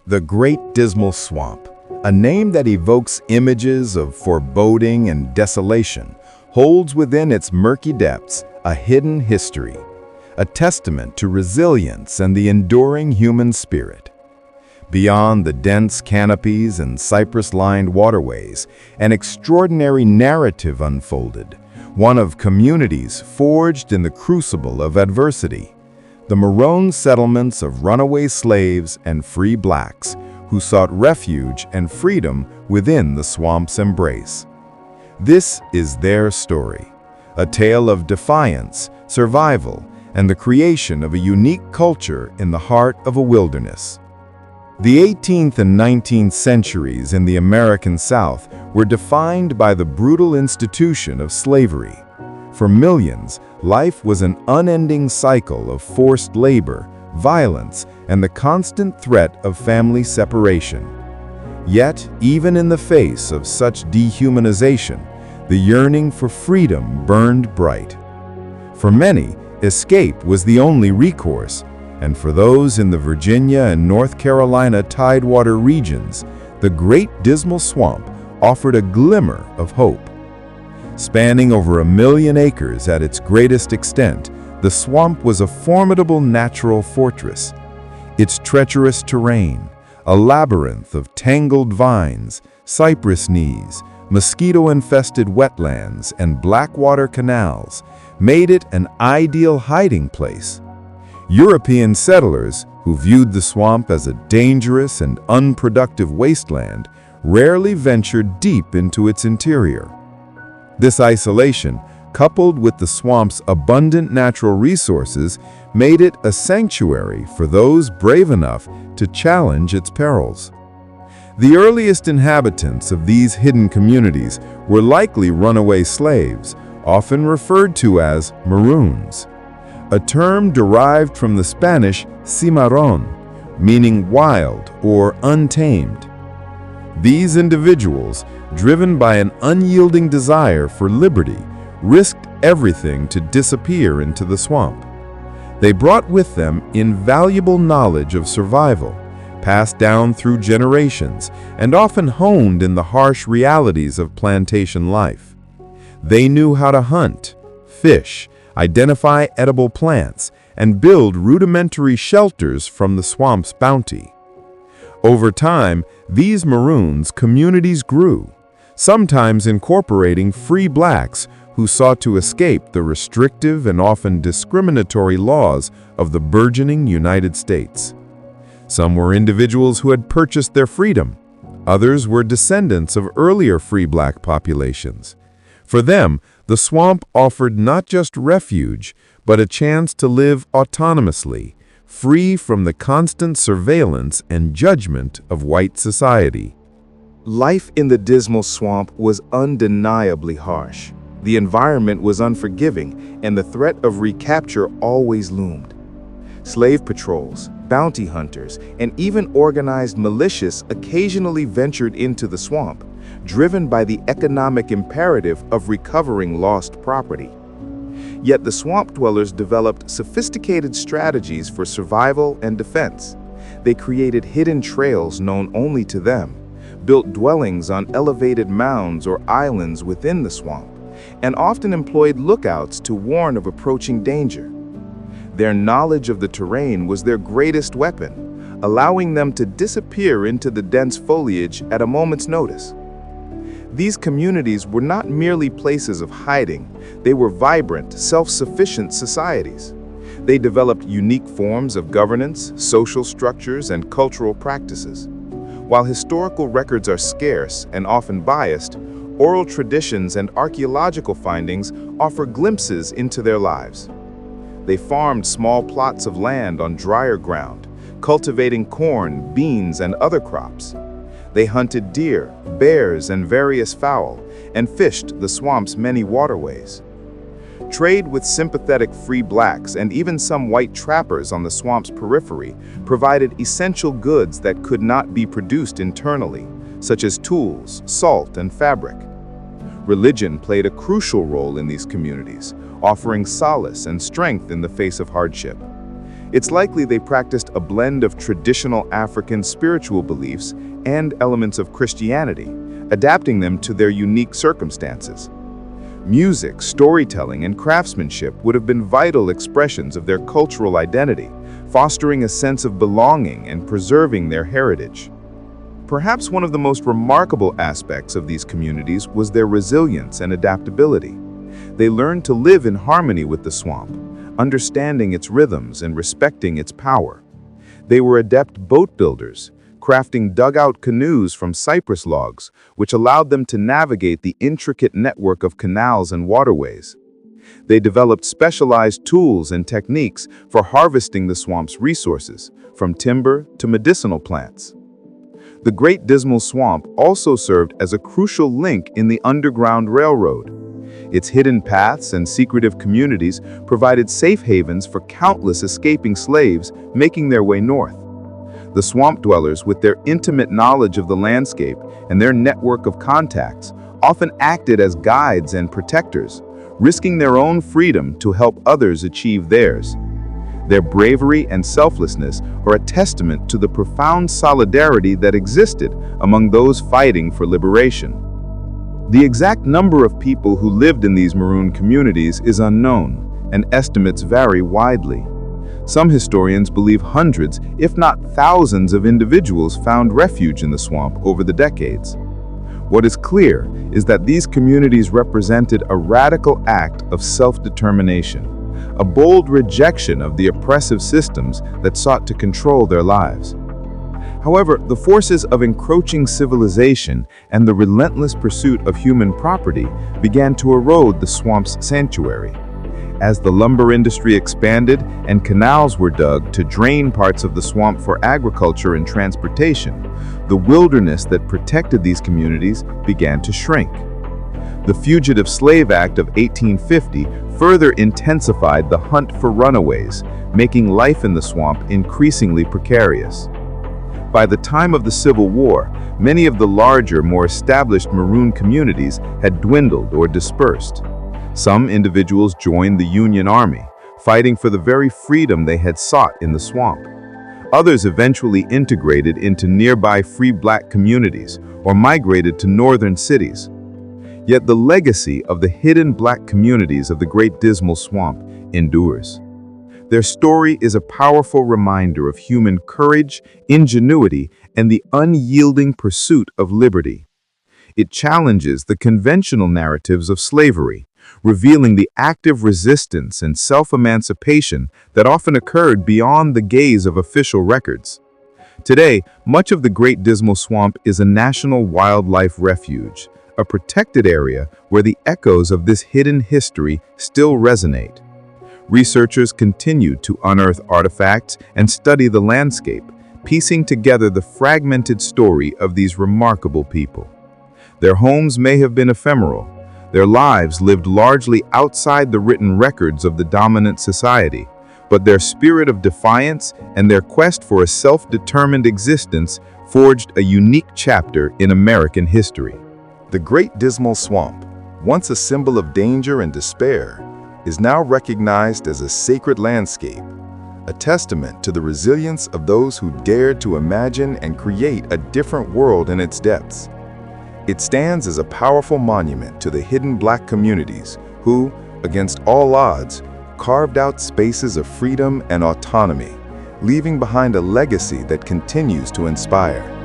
The Great Dismal Swamp, a name that evokes images of foreboding and desolation, holds within its murky depths a hidden history, a testament to resilience and the enduring human spirit. Beyond the dense canopies and cypress-lined waterways, an extraordinary narrative unfolded, one of communities forged in the crucible of adversity. The Maroon settlements of runaway slaves and free blacks who sought refuge and freedom within the swamp's embrace. This is their story, a tale of defiance, survival, and the creation of a unique culture in the heart of a wilderness. The 18th and 19th centuries in the American South were defined by the brutal institution of slavery. For millions, life was an unending cycle of forced labor, violence, and the constant threat of family separation. Yet, even in the face of such dehumanization, the yearning for freedom burned bright. For many, escape was the only recourse, and for those in the Virginia and North Carolina tidewater regions, the Great Dismal Swamp offered a glimmer of hope. Spanning over 1 million acres at its greatest extent, the swamp was a formidable natural fortress. Its treacherous terrain, a labyrinth of tangled vines, cypress knees, mosquito-infested wetlands, and blackwater canals, made it an ideal hiding place. European settlers, who viewed the swamp as a dangerous and unproductive wasteland, rarely ventured deep into its interior. This isolation, coupled with the swamp's abundant natural resources, made it a sanctuary for those brave enough to challenge its perils. The earliest inhabitants of these hidden communities were likely runaway slaves, often referred to as Maroons, a term derived from the Spanish cimarrón, meaning wild or untamed. These individuals, driven by an unyielding desire for liberty, risked everything to disappear into the swamp. They brought with them invaluable knowledge of survival, passed down through generations and often honed in the harsh realities of plantation life. They knew how to hunt, fish, identify edible plants, and build rudimentary shelters from the swamp's bounty. Over time, these Maroons communities grew, sometimes incorporating free blacks who sought to escape the restrictive and often discriminatory laws of the burgeoning United States. Some were individuals who had purchased their freedom. Others were descendants of earlier free black populations. For them, the swamp offered not just refuge, but a chance to live autonomously, free from the constant surveillance and judgment of white society. Life in the Dismal Swamp was undeniably harsh. The environment was unforgiving, and the threat of recapture always loomed. Slave patrols, bounty hunters, and even organized militias occasionally ventured into the swamp, driven by the economic imperative of recovering lost property. Yet the swamp dwellers developed sophisticated strategies for survival and defense. They created hidden trails known only to them, built dwellings on elevated mounds or islands within the swamp, and often employed lookouts to warn of approaching danger. Their knowledge of the terrain was their greatest weapon, allowing them to disappear into the dense foliage at a moment's notice. These communities were not merely places of hiding, they were vibrant, self-sufficient societies. They developed unique forms of governance, social structures, and cultural practices. While historical records are scarce and often biased, oral traditions and archaeological findings offer glimpses into their lives. They farmed small plots of land on drier ground, cultivating corn, beans, and other crops. They hunted deer, bears, and various fowl, and fished the swamp's many waterways. Trade with sympathetic free blacks and even some white trappers on the swamp's periphery provided essential goods that could not be produced internally, such as tools, salt, and fabric. Religion played a crucial role in these communities, offering solace and strength in the face of hardship. It's likely they practiced a blend of traditional African spiritual beliefs and elements of Christianity, adapting them to their unique circumstances. Music, storytelling, and craftsmanship would have been vital expressions of their cultural identity, fostering a sense of belonging and preserving their heritage. Perhaps one of the most remarkable aspects of these communities was their resilience and adaptability. They learned to live in harmony with the swamp, understanding its rhythms and respecting its power. They were adept boat builders, crafting dugout canoes from cypress logs, which allowed them to navigate the intricate network of canals and waterways. They developed specialized tools and techniques for harvesting the swamp's resources, from timber to medicinal plants. The Great Dismal Swamp also served as a crucial link in the Underground Railroad. Its hidden paths and secretive communities provided safe havens for countless escaping slaves making their way north. The swamp dwellers, with their intimate knowledge of the landscape and their network of contacts, often acted as guides and protectors, risking their own freedom to help others achieve theirs. Their bravery and selflessness are a testament to the profound solidarity that existed among those fighting for liberation. The exact number of people who lived in these Maroon communities is unknown, and estimates vary widely. Some historians believe hundreds, if not thousands, of individuals found refuge in the swamp over the decades. What is clear is that these communities represented a radical act of self-determination, a bold rejection of the oppressive systems that sought to control their lives. However, the forces of encroaching civilization and the relentless pursuit of human property began to erode the swamp's sanctuary. As the lumber industry expanded and canals were dug to drain parts of the swamp for agriculture and transportation, the wilderness that protected these communities began to shrink. The Fugitive Slave Act of 1850 further intensified the hunt for runaways, making life in the swamp increasingly precarious. By the time of the Civil War, many of the larger, more established Maroon communities had dwindled or dispersed. Some individuals joined the Union Army, fighting for the very freedom they had sought in the swamp. Others eventually integrated into nearby free black communities or migrated to northern cities. Yet the legacy of the hidden black communities of the Great Dismal Swamp endures. Their story is a powerful reminder of human courage, ingenuity, and the unyielding pursuit of liberty. It challenges the conventional narratives of slavery, revealing the active resistance and self-emancipation that often occurred beyond the gaze of official records. Today, much of the Great Dismal Swamp is a national wildlife refuge, a protected area where the echoes of this hidden history still resonate. Researchers continue to unearth artifacts and study the landscape, piecing together the fragmented story of these remarkable people. Their homes may have been ephemeral, their lives lived largely outside the written records of the dominant society, but their spirit of defiance and their quest for a self-determined existence forged a unique chapter in American history. The Great Dismal Swamp, once a symbol of danger and despair, is now recognized as a sacred landscape, a testament to the resilience of those who dared to imagine and create a different world in its depths. It stands as a powerful monument to the hidden black communities who, against all odds, carved out spaces of freedom and autonomy, leaving behind a legacy that continues to inspire.